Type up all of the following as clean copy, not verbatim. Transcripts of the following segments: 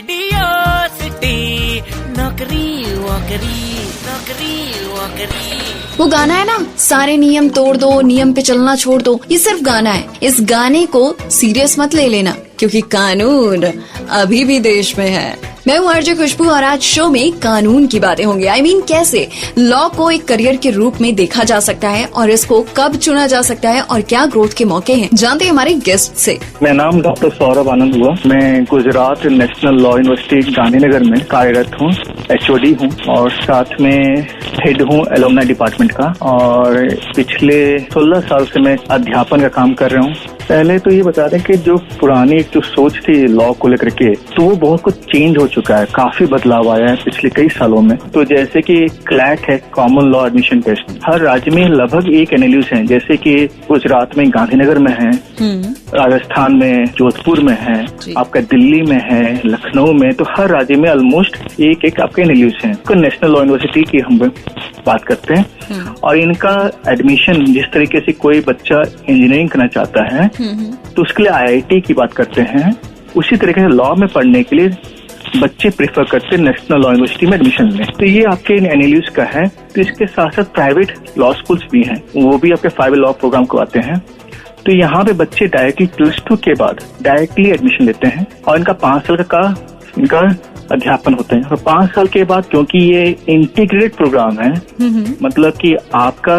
Radio city नौकरी वोकरी। वो गाना है ना, सारे नियम तोड़ दो, नियम पे चलना छोड़ दो। ये सिर्फ गाना है। इस गाने को सीरियस मत ले लेना, क्योंकि कानून अभी भी देश में है। मैं हूँ आरजे खुशबू और आज शो में कानून की बातें होंगी। I mean, कैसे लॉ को एक करियर के रूप में देखा जा सकता है और इसको कब चुना जा सकता है और क्या ग्रोथ के मौके हैं, जानते हैं हमारे गेस्ट से। मेरा नाम डॉक्टर सौरभ आनंद हुआ। मैं Gujarat national law university Gandhinagar में कार्यरत हूँ, HOD हूँ और साथ में हेड हूँ एलुमनाई डिपार्टमेंट का। और पिछले 16 साल से मैं अध्यापन का काम कर रहा हूँ। पहले तो ये बता दें कि जो पुरानी एक जो सोच थी लॉ को लेकर के, तो वो बहुत कुछ चेंज हो चुका है, काफी बदलाव आया है पिछले कई सालों में। तो जैसे कि क्लैट है, कॉमन लॉ एडमिशन टेस्ट, हर राज्य में लगभग एक एनएलयूज है। जैसे कि गुजरात में गांधीनगर में है, राजस्थान में जोधपुर में है, आपका दिल्ली में है, लखनऊ में, तो हर राज्य में ऑलमोस्ट एक आपके एनएलयूज है। तो नेशनल लॉ यूनिवर्सिटी की हम बात करते हैं और इनका एडमिशन जिस तरीके से कोई बच्चा इंजीनियरिंग करना चाहता है तो उसके लिए IIT की बात करते हैं, उसी तरीके से लॉ में पढ़ने के लिए बच्चे प्रेफर करते हैं नेशनल लॉ यूनिवर्सिटी में एडमिशन में। तो ये आपके एनएलयूज का है। तो इसके साथ साथ प्राइवेट लॉ स्कूल्स भी हैं, वो भी आपके 5 लॉ प्रोग्राम करवाते हैं। तो यहाँ पे बच्चे डायरेक्टली +2 के बाद डायरेक्टली एडमिशन लेते हैं और इनका 5 साल का इनका अध्यापन होते हैं। और 5 साल के बाद, क्योंकि ये इंटीग्रेटेड प्रोग्राम है, मतलब कि आपका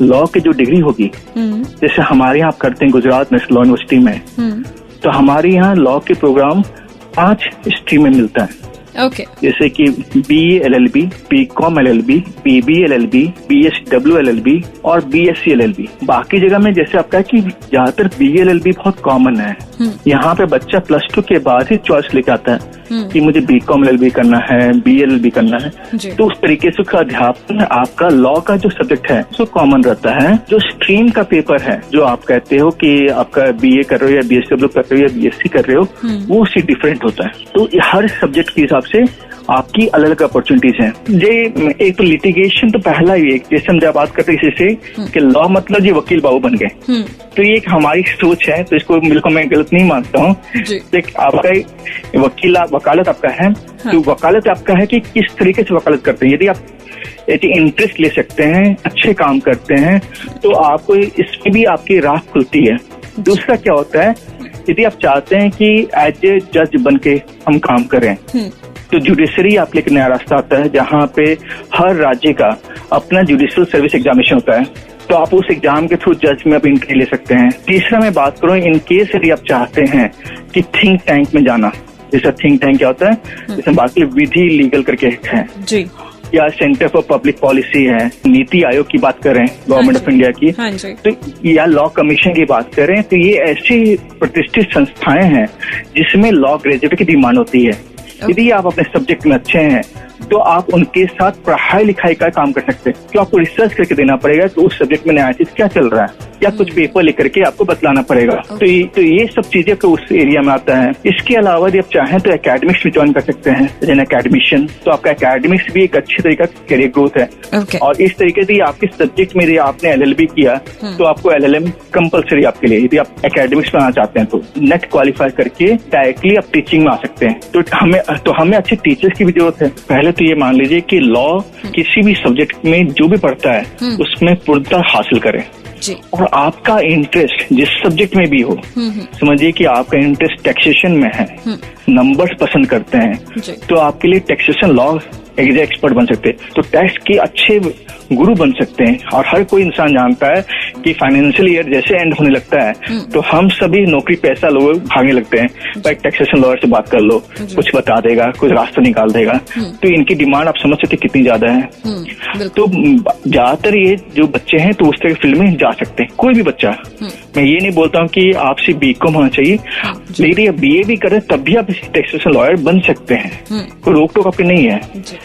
लॉ की जो डिग्री होगी, जैसे हमारे यहाँ आप करते हैं गुजरात नेशनल लॉ यूनिवर्सिटी में, तो हमारे यहाँ लॉ के प्रोग्राम 5 स्ट्रीम में मिलता है। जैसे कि BA LLB, BCom LLB, BB LLB, BSW LLB और BSc LLB। बाकी जगह में जैसे आपका है कि ज्यादातर BA LLB बहुत कॉमन है। यहाँ पे बच्चा +2 के बाद ही चॉइस लेके आता है कि मुझे BCom LLB करना है, BA LLB करना है। तो उस तरीके से अध्यापन आपका लॉ का जो सब्जेक्ट है वो कॉमन रहता है। जो स्ट्रीम का पेपर है, जो आप कहते हो कि आपका BA कर रहे हो या BSW कर रहे हो या BSc कर रहे हो, वो उससे डिफरेंट होता है। तो हर सब्जेक्ट के हिसाब से आपकी अलग अलग अपॉर्चुनिटीज हैं। ये एक तो लिटिगेशन तो पहला ही एक, जैसे हम जब बात करते हैं इसी से कि लॉ मतलब ये वकील बाबू बन गए, तो ये एक हमारी सोच है, तो इसको बिल्कुल मैं गलत नहीं मानता हूँ। आपका वकालत आपका है, तो वकालत आपका है कि किस तरीके से वकालत करते हैं। यदि आप इंटरेस्ट ले सकते हैं, अच्छे काम करते हैं, तो आपको इसमें भी आपकी राह खुलती है। दूसरा क्या होता है, यदि आप चाहते हैं कि एज ए जज बन के हम काम करें, तो जुडिशरी आपके लिए एक नया रास्ता आता है, जहाँ पे हर राज्य का अपना जुडिशियल सर्विस एग्जामिनेशन होता है। तो आप उस एग्जाम के थ्रू जज में आप एंट्री ले सकते हैं। तीसरा मैं बात करूँ, इन केस यदि आप चाहते हैं कि थिंक टैंक में जाना, जैसा थिंक टैंक क्या होता है, जैसे बात करें विधि लीगल करके है जी, या सेंटर फॉर पब्लिक पॉलिसी है, नीति आयोग की बात करें गवर्नमेंट ऑफ इंडिया की, तो या लॉ कमीशन की बात करें, तो ये ऐसी प्रतिष्ठित संस्थाएं हैं जिसमें लॉ ग्रेजुएट की डिमांड होती है। यदि आप अपने सब्जेक्ट में अच्छे हैं तो आप उनके साथ पढ़ाई लिखाई का काम कर सकते हैं। तो आपको रिसर्च करके देना पड़ेगा कि उस सब्जेक्ट में नया चीज क्या चल रहा है, या कुछ पेपर लेकर के आपको बतलाना पड़ेगा। तो ये सब चीजें तो उस एरिया में आता है। इसके अलावा यदि आप चाहें तो एकेडमिक्स भी ज्वाइन कर सकते हैं, जैसे एकेडमिशियन। तो आपका एकेडमिक्स भी एक अच्छी तरीके का करियर ग्रोथ है। और इस तरीके से आपके सब्जेक्ट में यदि आपने LLB किया तो आपको LLM कंपल्सरी आपके लिए, यदि आप एकेडमिक्स में आना चाहते हैं तो नेट क्वालिफाई करके डायरेक्टली आप टीचिंग में आ सकते हैं। तो हमें अच्छे टीचर्स की भी जरूरत है। पहले तो ये मान लीजिए कि लॉ किसी भी सब्जेक्ट में जो भी पढ़ता है उसमें पूर्णता हासिल करें और आपका इंटरेस्ट जिस सब्जेक्ट में भी हो, समझिए कि आपका इंटरेस्ट टैक्सेशन में है, नंबर्स पसंद करते हैं, तो आपके लिए टैक्सेशन लॉ एक्सपर्ट बन सकते हैं, तो टैक्स के अच्छे गुरु बन सकते हैं। और हर कोई इंसान जानता है कि फाइनेंशियल ईयर जैसे एंड होने लगता है तो हम सभी नौकरी पैसा लोग भागने लगते हैं, पर टैक्सेशन लॉयर से बात कर लो, कुछ बता देगा, कुछ रास्ता निकाल देगा। तो इनकी डिमांड आप समझ सकते कितनी ज्यादा है। तो ज्यादातर ये जो बच्चे हैं तो उस तरह की फील्ड में जा सकते हैं, कोई भी बच्चा। मैं ये नहीं बोलता हूँ कि आपसे BCom होना चाहिए, लेकिन आप BA भी करें तब भी आप टैक्सेशन लॉयर बन सकते हैं, कोई रोक टोक आपकी नहीं है।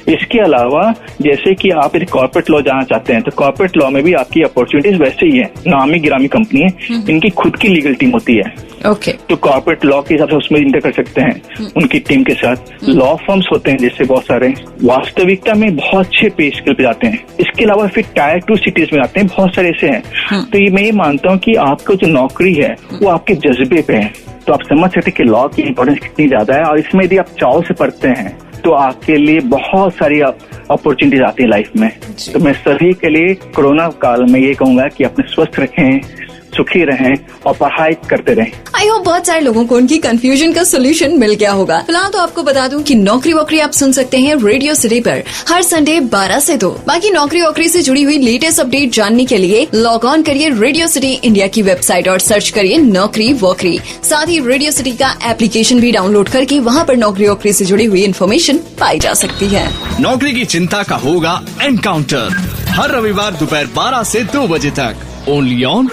इसके अलावा जैसे कि आप यदि कॉर्पोरेट लॉ जाना चाहते हैं तो कॉर्पोरेट लॉ में भी आपकी अपॉर्चुनिटीज वैसे ही है। नामी गिरामी कंपनी है, इनकी खुद की लीगल टीम होती है। तो कॉर्पोरेट लॉ के हिसाब से उसमें इंटर कर सकते हैं उनकी टीम के साथ। लॉ फर्म्स होते हैं जैसे बहुत सारे, वास्तविकता में बहुत अच्छे पे स्केल पे जाते हैं। इसके अलावा फिर Tier 2 सिटीज में आते हैं, बहुत सारे ऐसे हैं। तो ये मैं ये मानता हूँ कि आपको आपको जो नौकरी है वो आपके जज्बे पे है। तो आप समझ सकते कि लॉ की इम्पोर्टेंस कितनी ज्यादा है, और इसमें यदि आप चाव से पढ़ते हैं तो आपके लिए बहुत सारी अपॉर्चुनिटीज आती है लाइफ में। तो मैं सभी के लिए कोरोना काल में ये कहूंगा कि अपने स्वस्थ रखें, सुखी रहें और पढ़ाई करते रहें। आई होप बहुत सारे लोगों को उनकी कंफ्यूजन का सोल्यूशन मिल गया होगा। फिलहाल तो आपको बता दूं कि नौकरी वोकरी आप सुन सकते हैं रेडियो सिटी पर हर संडे 12 से 2। बाकी नौकरी वोकरी से जुड़ी हुई लेटेस्ट अपडेट जानने के लिए लॉग ऑन करिए रेडियो सिटी इंडिया की वेबसाइट और सर्च करिए नौकरी वोकरी। साथ ही रेडियो सिटी का एप्लीकेशन भी डाउनलोड करके वहाँ पर नौकरी वोकरी से जुड़ी हुई इन्फॉर्मेशन पाई जा सकती है। नौकरी की चिंता का होगा एनकाउंटर हर रविवार दोपहर 12 से 2 बजे तक, ओनली ऑन